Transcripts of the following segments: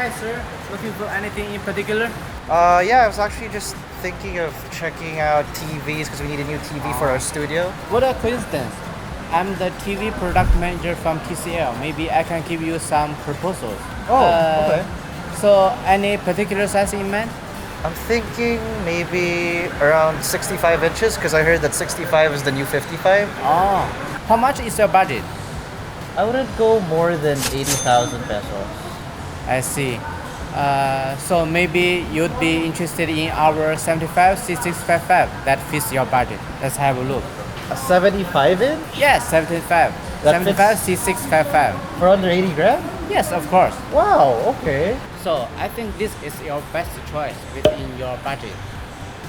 Hi sir, looking for anything in particular? Yeah, I was actually just thinking of checking out TVs because we need a new TV for our studio. What a coincidence. I'm the TV product manager from TCL. Maybe I can give you some proposals. Oh, okay. So any particular size in mind? I'm thinking maybe around 65 inches because I heard that 65 is the new 55. Oh, how much is your budget? I wouldn't go more than 80,000 pesos. I see. So maybe you'd be interested in our 75 C655 that fits your budget. Let's have a look. A 75 inch? Yes, 75. That 75 C655. For under 80 grand? Yes, of course. Wow, okay. So I think this is your best choice within your budget.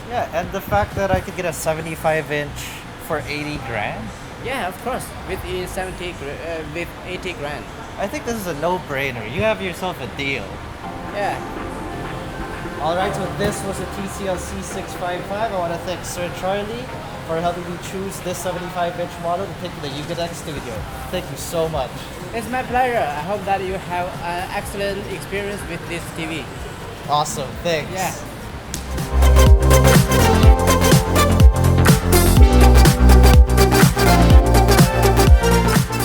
Yeah, and the fact that I could get a 75 inch for 80 grand? Yeah, of course. With 80 grand. I think this is a no-brainer. You have yourself a deal. Yeah. Alright, so this was a TCL C655. I want to thank Sir Charlie for helping me choose this 75-inch model to take to the UGTech studio. Thank you so much. It's my pleasure. I hope that you have an excellent experience with this TV. Awesome, thanks. Yeah.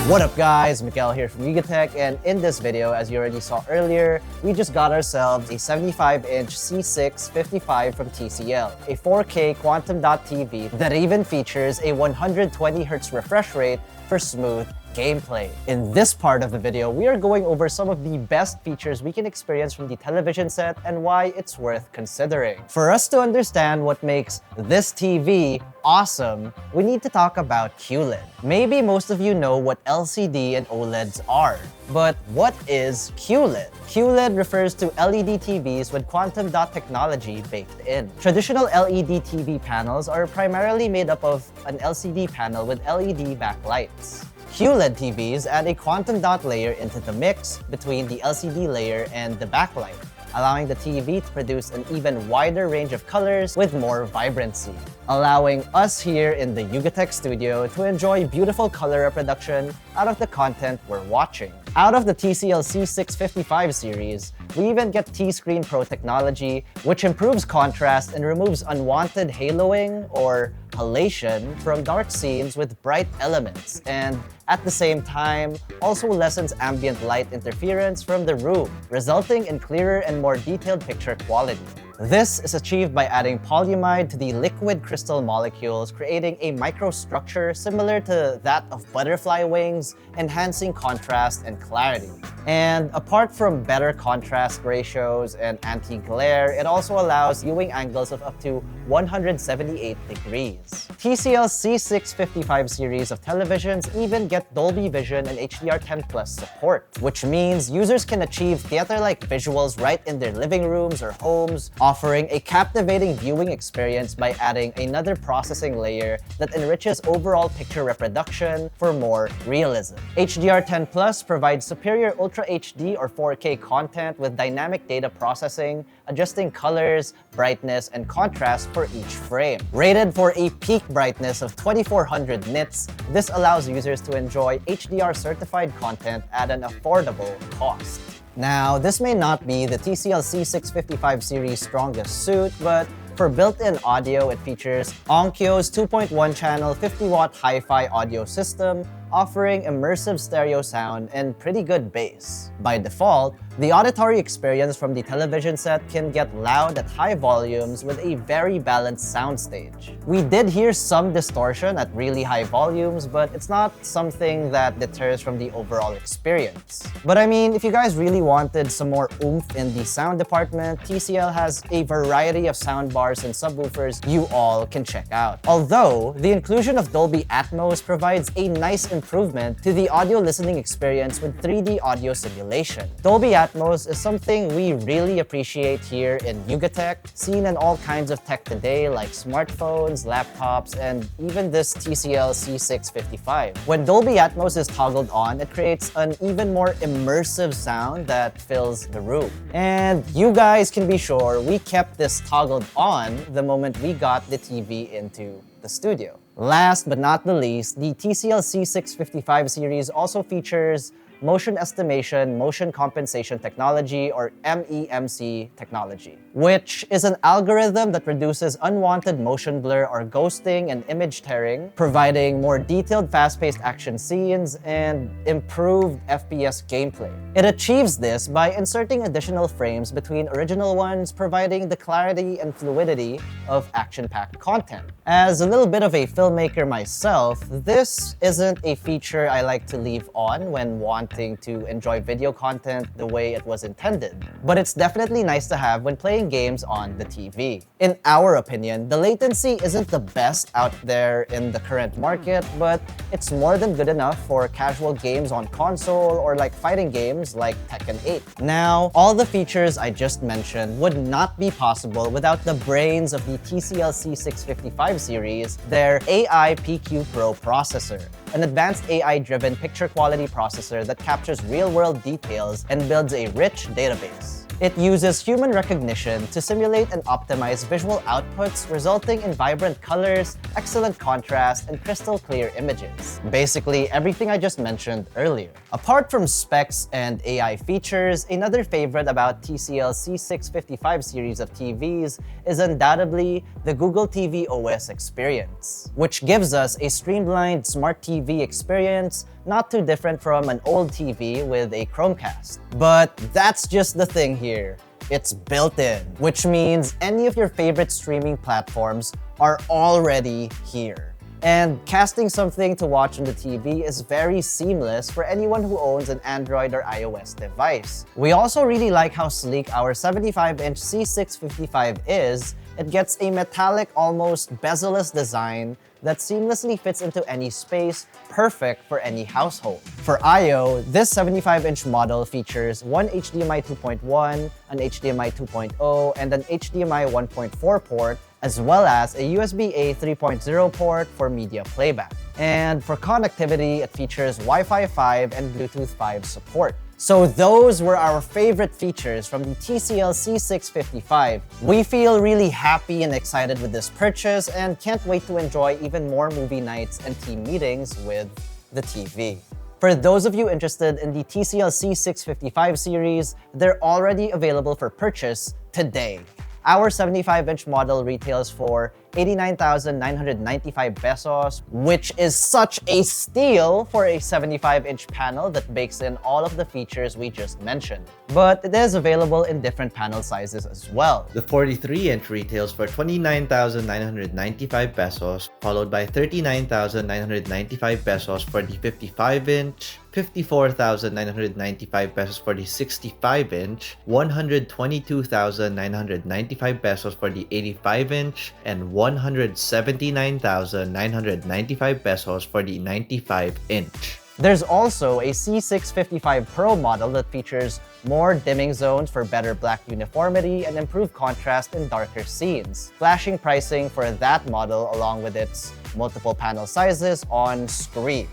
What up guys, Miguel here from UGTech, and in this video, as you already saw earlier, we just got ourselves a 75-inch C655 from TCL, a 4K quantum dot TV that even features a 120Hz refresh rate for smooth gameplay. In this part of the video, we are going over some of the best features we can experience from the television set and why it's worth considering. For us to understand what makes this TV awesome, we need to talk about QLED. Maybe most of you know what LCD and OLEDs are, but what is QLED? QLED refers to LED TVs with quantum dot technology baked in. Traditional LED TV panels are primarily made up of an LCD panel with LED backlights. QLED TVs add a quantum dot layer into the mix between the LCD layer and the backlight, allowing the TV to produce an even wider range of colors with more vibrancy, allowing us here in the UGTech studio to enjoy beautiful color reproduction out of the content we're watching. Out of the TCL C655 series, we even get T-Screen Pro technology, which improves contrast and removes unwanted haloing or halation from dark scenes with bright elements, and at the same time, also lessens ambient light interference from the room, resulting in clearer and more detailed picture quality. This is achieved by adding polyamide to the liquid crystal molecules, creating a microstructure similar to that of butterfly wings, enhancing contrast and clarity. And apart from better contrast ratios and anti-glare, it also allows viewing angles of up to 178 degrees. TCL C655 series of televisions even get Dolby Vision and HDR10+ support, which means users can achieve theater-like visuals right in their living rooms or homes, offering a captivating viewing experience by adding another processing layer that enriches overall picture reproduction for more realism. HDR10+ provides superior Ultra HD or 4K content with dynamic data processing, adjusting colors, brightness, and contrast for each frame. Rated for a peak brightness of 2400 nits, this allows users to enjoy HDR-certified content at an affordable cost. Now, this may not be the TCL C655 series' strongest suit, but for built-in audio, it features Onkyo's 2.1-channel 50-watt hi-fi audio system, offering immersive stereo sound and pretty good bass. By default, the auditory experience from the television set can get loud at high volumes with a very balanced soundstage. We did hear some distortion at really high volumes, but it's not something that deters from the overall experience. But I mean, if you guys really wanted some more oomph in the sound department, TCL has a variety of soundbars and subwoofers you all can check out. Although, the inclusion of Dolby Atmos provides a nice improvement to the audio listening experience with 3D audio simulation. Dolby Atmos is something we really appreciate here in UGTech, seen in all kinds of tech today like smartphones, laptops, and even this TCL C655. When Dolby Atmos is toggled on, it creates an even more immersive sound that fills the room. And you guys can be sure we kept this toggled on the moment we got the TV into the studio. Last but not the least, the TCL C655 series also features motion estimation, motion compensation technology, or MEMC technology, which is an algorithm that reduces unwanted motion blur or ghosting and image tearing, providing more detailed, fast-paced action scenes and improved FPS gameplay. It achieves this by inserting additional frames between original ones, providing the clarity and fluidity of action-packed content. As a little bit of a filmmaker myself, this isn't a feature I like to leave on when wanting to enjoy video content the way it was intended, but it's definitely nice to have when playing games on the TV. In our opinion, the latency isn't the best out there in the current market, but it's more than good enough for casual games on console or like fighting games like Tekken 8. Now, all the features I just mentioned would not be possible without the brains of the TCL C655 series, their AI PQ Pro processor, an advanced AI-driven picture quality processor that captures real-world details and builds a rich database. It uses human recognition to simulate and optimize visual outputs, resulting in vibrant colors, excellent contrast, and crystal clear images. Basically, everything I just mentioned earlier. Apart from specs and AI features, another favorite about TCL C655 series of TVs is undoubtedly the Google TV OS experience, which gives us a streamlined smart TV experience not too different from an old TV with a Chromecast. But that's just the thing here. It's built in, which means any of your favorite streaming platforms are already here. And casting something to watch on the TV is very seamless for anyone who owns an Android or iOS device. We also really like how sleek our 75-inch C655 is. It gets a metallic, almost bezel-less design that seamlessly fits into any space, perfect for any household. For I/O, this 75-inch model features one HDMI 2.1, an HDMI 2.0, and an HDMI 1.4 port, as well as a USB-A 3.0 port for media playback. And for connectivity, it features Wi-Fi 5 and Bluetooth 5 support. So those were our favorite features from the TCL C655. We feel really happy and excited with this purchase and can't wait to enjoy even more movie nights and team meetings with the TV. For those of you interested in the TCL C655 series, they're already available for purchase today. Our 75-inch model retails for 89,995 pesos, which is such a steal for a 75-inch panel that bakes in all of the features we just mentioned. But it is available in different panel sizes as well. The 43-inch retails for 29,995 pesos, followed by 39,995 pesos for the 55-inch, 54,995 pesos for the 65-inch, 122,995 pesos for the 85-inch, and 179,995 pesos for the 95-inch. There's also a C655 Pro model that features more dimming zones for better black uniformity and improved contrast in darker scenes. Flashing pricing for that model along with its multiple panel sizes on screen.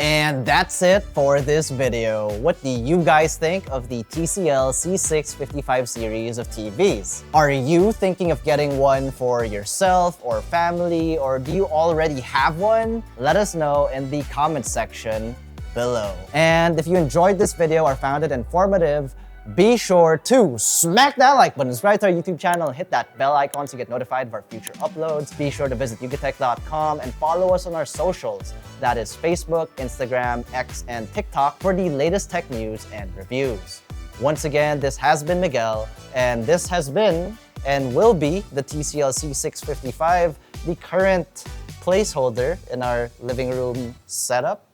And that's it for this video. What do you guys think of the TCL C655 series of TVs? Are you thinking of getting one for yourself or family, or do you already have one? Let us know in the comments section below. And if you enjoyed this video or found it informative, be sure to smack that like button, subscribe to our YouTube channel, and hit that bell icon so you get notified of our future uploads. Be sure to visit yugatech.com and follow us on our socials. That is Facebook, Instagram, X, and TikTok for the latest tech news and reviews. Once again, this has been Miguel, and this has been and will be the TCL C655, the current placeholder in our living room setup.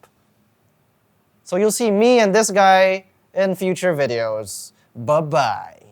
So you'll see me and this guy in future videos. Bye-bye.